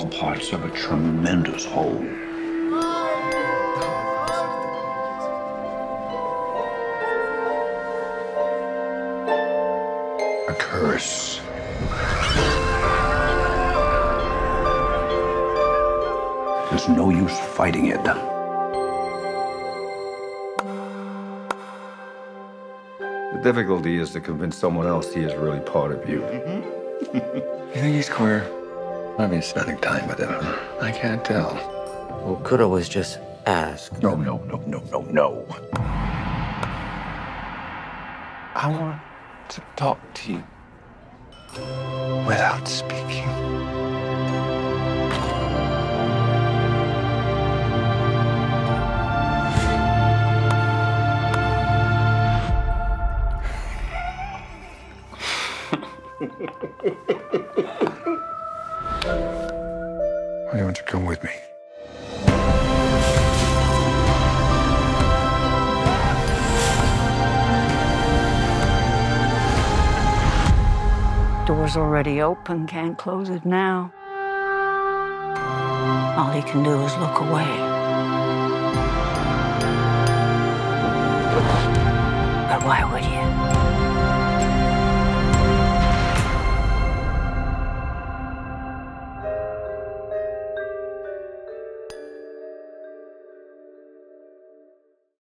parts of a tremendous whole. A curse. There's no use fighting it. The difficulty is to convince someone else he is really part of you. You think he's queer? I've been spending time with him. I can't tell. Well, could always just ask. No. I want to talk to you without speaking. Why don't you come with me? Door's already open, can't close it now. All he can do is look away. But why would you?